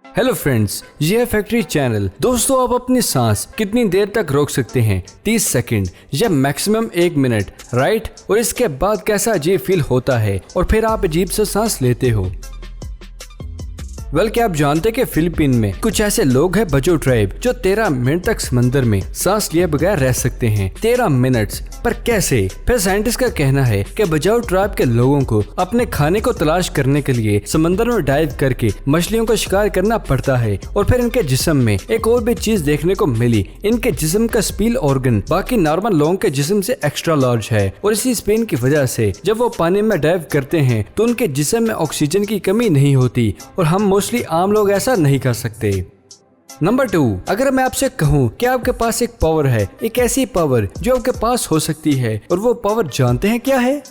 Hello friends, ये है factory channel. दोस्तों, आप अपनी सांस कितनी देर तक रोक सकते हैं? 30 सेकंड या मैक्सिमम 1 मिनट, राइट? और इसके बाद कैसा अजीब फील होता है और फिर आप अजीब सा सांस लेते हो। क्या आप जानते हैं कि फिलीपीन में कुछ ऐसे लोग हैं, बजो ट्राइब, जो 13 मिनट तक समंदर में सांस लिए बगैर रह सकते हैं। 13 मिनट, पर कैसे? फिर साइंटिस्ट का कहना है कि बजाओ ट्राइब के लोगों को अपने खाने को तलाश करने के लिए समंदर में डाइव करके मछलियों का शिकार करना पड़ता है। और फिर इनके जिस्म में एक और भी चीज देखने को मिली। इनके जिस्म का स्पील ऑर्गन बाकी नॉर्मल लोगों के जिस्म से एक्स्ट्रा लार्ज है और इसी स्पिन की वजह से जब वो पानी में डाइव करते हैं तो उनके जिस्म में ऑक्सीजन की कमी नहीं होती और हम मोस्टली आम लोग ऐसा नहीं कर सकते। नंबर 2, अगर मैं आपसे कहूँ कि आपके पास एक पावर है, एक ऐसी पावर जो आपके पास हो सकती है, और वो पावर जानते हैं क्या है?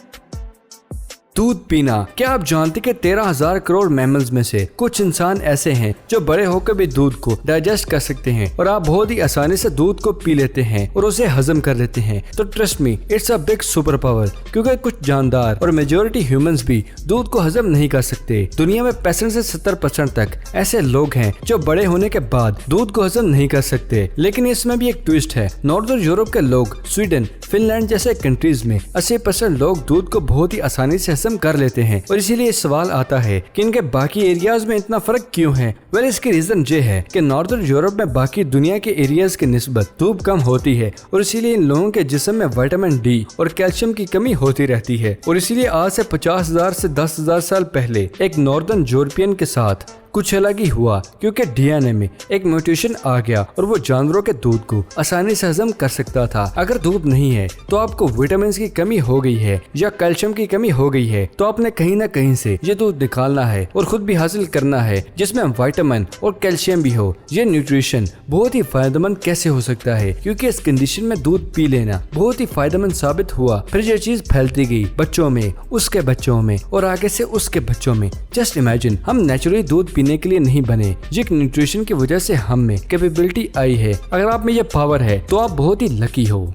दूध पीना। क्या आप जानते कि 13,000 करोड़ मैमल्स में से कुछ इंसान ऐसे हैं जो बड़े होकर भी दूध को डाइजेस्ट कर सकते हैं और आप बहुत ही आसानी से दूध को पी लेते हैं और उसे हजम कर लेते हैं। तो trust me, it's a big super power, क्योंकि कुछ जानदार और मेजोरिटी ह्यूमंस भी दूध को हजम नहीं कर सकते। दुनिया में 65 से 70% तक ऐसे लोग हैं जो बड़े होने के बाद दूध को हजम नहीं कर सकते। लेकिन इसमें भी एक ट्विस्ट है। नॉर्दर्न यूरोप के लोग, स्वीडन, फिनलैंड जैसे कंट्रीज में 80% लोग दूध को बहुत ही आसानी से कर लेते हैं। और इसीलिए सवाल आता है कि इनके बाकी एरियाज में इतना फर्क क्यों है? इसकी रीजन ये है कि नॉर्दर्न यूरोप में बाकी दुनिया के एरियाज की निस्बत धूप कम होती है और इसीलिए इन लोगों के जिस्म में विटामिन डी और कैल्शियम की कमी होती रहती है। और इसीलिए आज से 50,000 से 10,000 साल पहले एक नॉर्दर्न यूरोपियन के साथ कुछ अलग ही हुआ, क्योंकि डीएनए में एक म्यूटेशन आ गया और वो जानवरों के दूध को आसानी से हजम कर सकता था। अगर धूप नहीं है तो आपको विटामिन की कमी हो गई है या कैल्शियम की कमी हो गई है, तो आपने कहीं ना कहीं से ये दूध निकालना है और खुद भी हासिल करना है जिसमें विटामिन और कैल्शियम भी हो। ये न्यूट्रिशन बहुत ही फायदेमंद कैसे हो सकता है? क्योंकि इस कंडीशन में दूध पी लेना बहुत ही फायदेमंद साबित हुआ। फिर ये चीज फैलती गई बच्चों में, उसके बच्चों में और आगे से उसके बच्चों में। जस्ट इमेजिन, हम नेचुरली दूध पीने के लिए नहीं बने, ये न्यूट्रिशन की वजह से हम में कैपेबिलिटी आई है। अगर आप में ये पावर है तो आप बहुत ही लकी हो।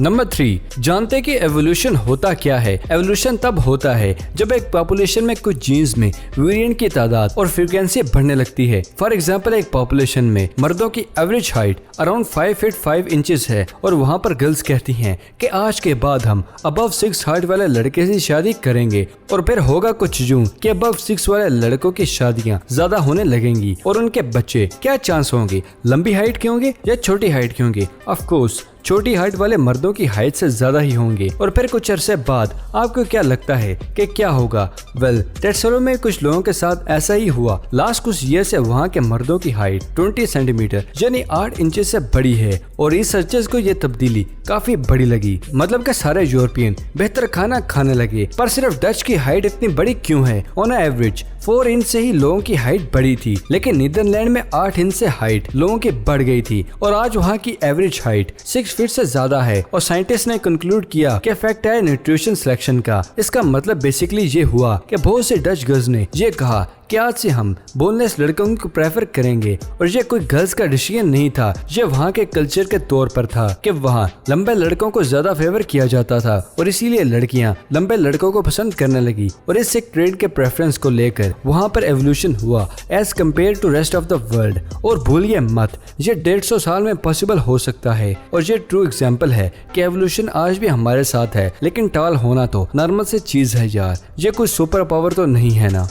नंबर 3, जानते कि एवोल्यूशन होता क्या है? एवोल्यूशन तब होता है जब एक पॉपुलेशन में कुछ जीन्स में वेरिएंट की तादाद और फ्रीक्वेंसी बढ़ने लगती है। फॉर एग्जांपल, एक पॉपुलेशन में मर्दों की average height around 5 feet 5 inches है और वहाँ पर गर्ल्स कहती हैं कि आज के बाद हम अबव 6 हाइट वाले लड़के से शादी करेंगे। और फिर होगा कुछ यूं कि अबव 6 वाले लड़कों की शादियाँ ज्यादा होने लगेंगी और उनके बच्चे क्या चांस होंगे? लंबी हाइट के होंगे या छोटी हाइट के होंगे? ऑफ कोर्स छोटी हाइट वाले मर्दों की हाइट से ज्यादा ही होंगे। और फिर कुछ अरसे बाद आपको क्या लगता है कि क्या होगा? दैट्स में कुछ लोगों के साथ ऐसा ही हुआ। लास्ट कुछ ईयर से वहाँ के मर्दों की हाइट 20 सेंटीमीटर यानी 8 इंचेस से बड़ी है और रिसर्चर्स को ये तब्दीली काफी बड़ी लगी। मतलब कि सारे यूरोपियन बेहतर खाना खाने लगे। पर सिर्फ डच की हाइट इतनी बड़ी क्यों है? ऑन एवरेज 4 इंच से ही लोगों की हाइट बढ़ी थी, लेकिन नीदरलैंड में 8 इंच से हाइट लोगों की बढ़ गई थी और आज वहाँ की एवरेज हाइट 6 फीट से ज्यादा है। और साइंटिस्ट ने कंक्लूड किया कि इफेक्ट है न्यूट्रिशन सिलेक्शन का। इसका मतलब बेसिकली ये हुआ कि बहुत से डच गर्ल्स ने ये कहा कि आज से हम बोनलेस लड़कों को प्रेफर करेंगे। और ये कोई गर्ल्स का डिसीजन नहीं था, ये वहाँ के कल्चर के तौर पर था कि वहाँ लंबे लड़कों को ज्यादा फेवर किया जाता था और इसीलिए लड़कियाँ लंबे लड़कों को पसंद करने लगी। और इस एक ट्रेड के प्रेफरेंस को लेकर वहाँ पर एवोल्यूशन हुआ as compared to rest of the world. और भूलिए मत, ये 150 साल में पॉसिबल हो सकता है। और ये ट्रू एग्जाम्पल है कि एवोल्यूशन आज भी हमारे साथ है, लेकिन टाल होना तो नॉर्मल से चीज है यार। ये कोई सुपर पावर तो नहीं है ना।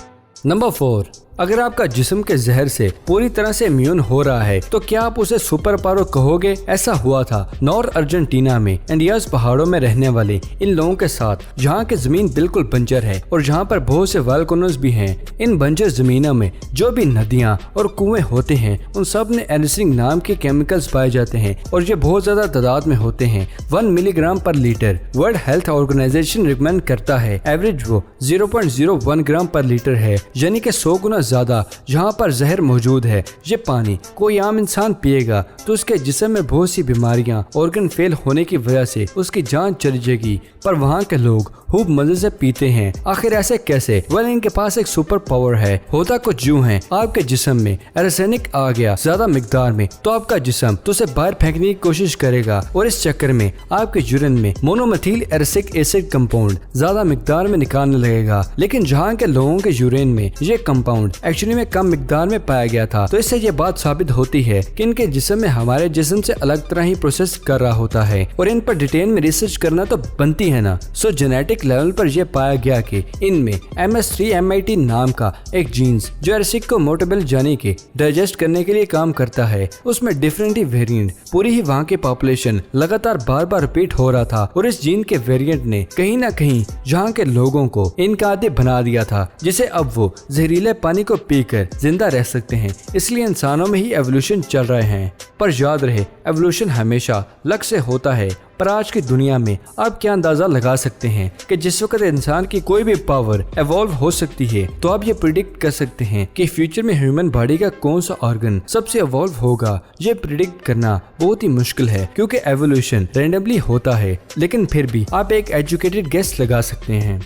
नंबर 4, अगर आपका जिस्म के जहर से पूरी तरह से इम्यून हो रहा है तो क्या आप उसे सुपर पावर कहोगे? ऐसा हुआ था नॉर्थ अर्जेंटीना में एंडियाज पहाड़ों में रहने वाले इन लोगों के साथ, जहाँ की जमीन बिल्कुल बंजर है और जहाँ पर बहुत से वोल्केनोज भी हैं। इन बंजर जमीनों में जो भी नदियाँ और कुएं होते हैं उन सब में एलिसिन नाम के केमिकल्स पाए जाते हैं और ये बहुत ज्यादा तादाद में होते हैं, 1 मिलीग्राम पर litre. World Health Organization recommend करता है एवरेज वो 0.01 ग्राम पर लीटर है, यानी कि 100 गुना ज्यादा। जहाँ पर जहर मौजूद है, ये पानी कोई आम इंसान पिएगा तो उसके जिस्म में बहुत सी बीमारियां, ऑर्गन फेल होने की वजह से उसकी जान चली जाएगी। पर वहाँ के लोग खूब मजे से पीते हैं। आखिर ऐसे कैसे? इनके पास एक सुपर पावर है। होता कुछ यूं है, आपके जिस्म में एर्सेनिक आ गया ज्यादा मिकदार में तो आपका जिस्म तो उसे बाहर फेंकने की कोशिश करेगा और इस चक्कर में आपके यूरिन में मोनोमेथिल एरिसिक एसिड कंपाउंड ज्यादा मिकदार में निकालने लगेगा। लेकिन जहाँ के लोगों के यूरिन में ये कंपाउंड अमाउंट एक्चुअली में कम मिकदार में पाया गया था। तो इससे ये बात साबित होती है कि इनके जिस्म में हमारे जिस्म से अलग तरह ही प्रोसेस कर रहा होता है और इन पर डिटेल में रिसर्च करना तो बनती है ना। सो जेनेटिक लेवल पर यह पाया गया कि इनमें MS3MIT नाम का एक जीन्स जो एसिड को मोटेबल जाने के डाइजेस्ट करने के लिए काम करता है, उसमें डिफरेंट ही वेरिएंट पूरी ही वहाँ के पॉपुलेशन लगातार बार बार रिपीट हो रहा था और इस जीन के वेरिएंट ने कहीं ना कहीं जहाँ के लोगों को इनका आदी बना दिया था, जिसे अब वो जहरीले पानी को पीकर जिंदा रह सकते हैं। इसलिए इंसानों में ही एवोल्यूशन चल रहे हैं। पर याद रहे, एवोल्यूशन हमेशा लक से होता है। पर आज की दुनिया में आप क्या अंदाजा लगा सकते हैं कि जिस वक्त इंसान की कोई भी पावर एवॉल्व हो सकती है, तो आप ये प्रिडिक्ट कर सकते हैं कि फ्यूचर में ह्यूमन बॉडी का कौन सा ऑर्गन सबसे एवॉल्व होगा। ये प्रिडिक्ट करना बहुत ही मुश्किल है क्योंकि एवोल्यूशन रैंडमली होता है, लेकिन फिर भी आप एक एजुकेटेड गेस लगा सकते हैं।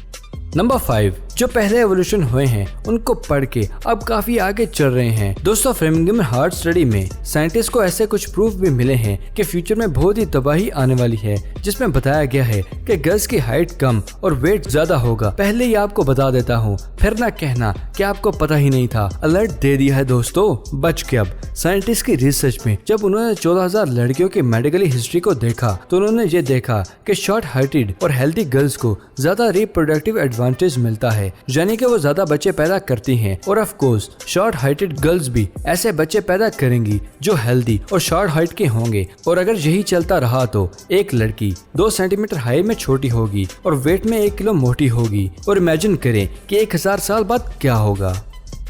नंबर 5, जो पहले एवोल्यूशन हुए हैं उनको पढ़ के अब काफी आगे चल रहे हैं। दोस्तों, फ्रेमिंघम हार्ट स्टडी में साइंटिस्ट को ऐसे कुछ प्रूफ भी मिले हैं कि फ्यूचर में बहुत ही तबाही आने वाली है, जिसमें बताया गया है कि गर्ल्स की हाइट कम और वेट ज्यादा होगा। पहले ही आपको बता देता हूँ, फिर ना कहना कि आपको पता ही नहीं था। अलर्ट दे दिया है दोस्तों, बच के अब। साइंटिस्ट की रिसर्च में जब उन्होंने 14,000 लड़कियों की मेडिकल हिस्ट्री को देखा तो उन्होंने ये देखा कि शॉर्ट हार्टेड और हेल्दी गर्ल्स को ज्यादा रिप्रोडक्टिव एडवांटेज मिलता है, यानी कि वो ज्यादा बच्चे पैदा करती हैं। और of course short heighted girls भी ऐसे बच्चे पैदा करेंगी जो हेल्दी और शॉर्ट हाइट के होंगे। और अगर यही चलता रहा तो एक लड़की 2 सेंटीमीटर हाइट में छोटी होगी और वेट में 1 किलो मोटी होगी। और इमेजिन करें कि 1000 साल बाद क्या होगा।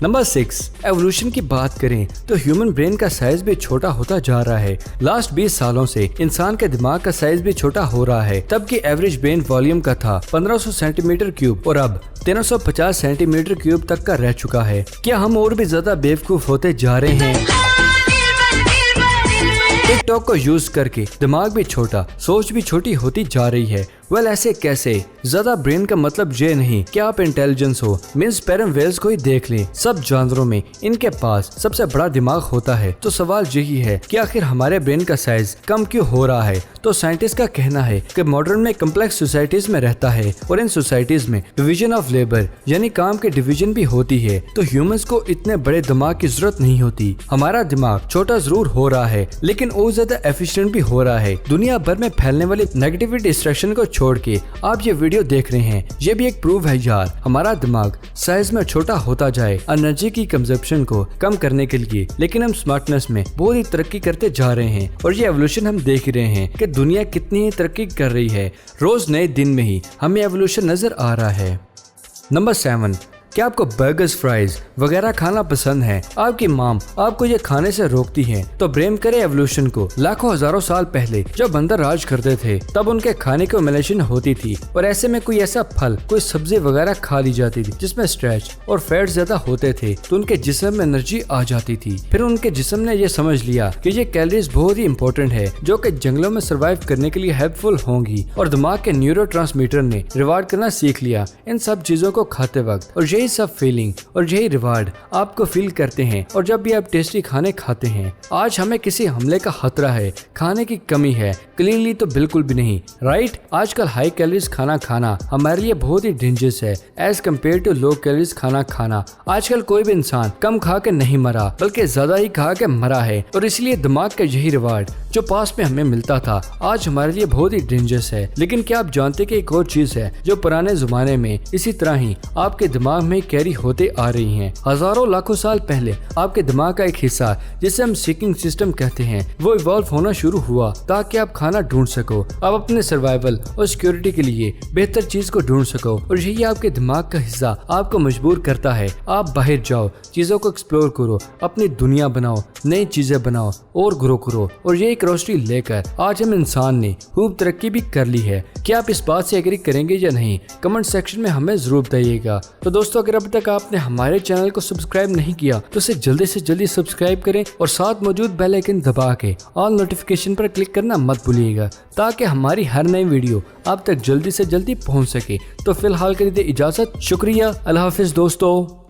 नंबर 6, एवोल्यूशन की बात करें तो ह्यूमन ब्रेन का साइज भी छोटा होता जा रहा है। लास्ट 20 सालों से इंसान के दिमाग का साइज भी छोटा हो रहा है। तब की एवरेज ब्रेन वॉल्यूम का था 1500 सेंटीमीटर क्यूब और अब 1350 सेंटीमीटर क्यूब तक का रह चुका है। क्या हम और भी ज्यादा बेवकूफ होते जा रहे हैं? टिकटॉक को यूज करके दिमाग भी छोटा, सोच भी छोटी होती जा रही है। वेल ऐसे कैसे? ज्यादा ब्रेन का मतलब ये नहीं कि आप इंटेलिजेंस हो। मींस पैरम वेल्स को ही देख लें, सब जानवरों में इनके पास सबसे बड़ा दिमाग होता है। तो सवाल यही है कि आखिर हमारे ब्रेन का साइज कम क्यों हो रहा है? तो साइंटिस्ट का कहना है कि मॉडर्न में कम्प्लेक्स सोसाइटीज में रहता है और इन सोसाइटीज में डिवीजन ऑफ लेबर यानी काम के डिवीजन भी होती है। तो ह्यूमंस को इतने बड़े दिमाग की जरूरत नहीं होती। हमारा दिमाग छोटा जरूर हो रहा है, लेकिन वो ज्यादा एफिशिएंट भी हो रहा है। दुनिया भर में फैलने वाली नेगेटिव डिस्ट्रैक्शन को छोड़ के आप ये वीडियो देख रहे हैं, ये भी एक प्रूफ है यार। हमारा दिमाग साइज में छोटा होता जाए एनर्जी की कंजप्शन को कम करने के लिए, लेकिन हम स्मार्टनेस में बहुत ही तरक्की करते जा रहे हैं। और ये एवोल्यूशन हम देख रहे हैं कि दुनिया कितनी ही तरक्की कर रही है। रोज नए दिन में ही हमें एवोल्यूशन नजर आ रहा है। नंबर 7, क्या आपको बर्गर्स, फ्राइज वगैरह खाना पसंद है? आपकी माम आपको ये खाने से रोकती है तो ब्लेम करे एवोल्यूशन को। लाखों हजारों साल पहले जब बंदर राज करते थे तब उनके खाने को मिलेशन होती थी और ऐसे में कोई ऐसा फल, कोई सब्जी वगैरह खा ली जाती थी जिसमें स्ट्रेच और फैट ज्यादा होते थे, तो उनके जिस्म में एनर्जी आ जाती थी। फिर उनके जिस्म ने ये समझ लिया कि ये कैलोरीज बहुत ही इंपॉर्टेंट है जो कि जंगलों में सर्वाइव करने के लिए हेल्पफुल होंगी, और दिमाग के न्यूरोट्रांसमीटर ने रिवार्ड करना सीख लिया इन सब चीजों को खाते वक्त। और यही सब फीलिंग और यही रिवार्ड आपको फील करते हैं और जब भी आप टेस्टी खाने खाते हैं। आज हमें किसी हमले का खतरा है, खाने की कमी है? क्लीनली तो बिल्कुल भी नहीं, राइट? आजकल हाई कैलोरीज खाना खाना हमारे लिए बहुत ही डेंजरस है as compared to low calories खाना खाना। आजकल कोई भी इंसान कम खा के नहीं मरा बल्कि ज्यादा ही खा के मरा है, और इसलिए दिमाग का यही रिवार्ड जो पास में हमें मिलता था आज हमारे लिए बहुत ही डेंजरस है। लेकिन क्या आप जानते कि एक और चीज है जो पुराने जमाने में इसी तरह ही आपके दिमाग में कैरी होते आ रही हैं? हजारों लाखों साल पहले आपके दिमाग का एक हिस्सा जिसे हम सीकिंग सिस्टम कहते हैं वो इवॉल्व होना शुरू हुआ ताकि आप खाना ढूंढ सको, आप अपने सर्वाइवल और सिक्योरिटी के लिए बेहतर चीज को ढूंढ सको। और यही आपके दिमाग का हिस्सा आपको मजबूर करता है आप बाहर जाओ, चीजों को एक्सप्लोर करो, अपनी दुनिया बनाओ, नई चीजें बनाओ और ग्रो करो। और ये एक रोशनी लेकर आज हम इंसान ने खूब तरक्की भी कर ली है। क्या आप इस बात से एग्री करेंगे या नहीं? कमेंट सेक्शन में हमें जरूर बताइएगा। तो दोस्तों, अगर अब तक आपने हमारे चैनल को सब्सक्राइब नहीं किया तो इसे जल्दी से जल्दी सब्सक्राइब करें और साथ मौजूद बेल आइकन दबा के ऑल नोटिफिकेशन पर क्लिक करना मत भूलिएगा ताकि हमारी हर नई वीडियो आप तक जल्दी से जल्दी पहुंच सके। तो फिलहाल के लिए इजाजत, शुक्रिया, अल्लाह हाफिज दोस्तों।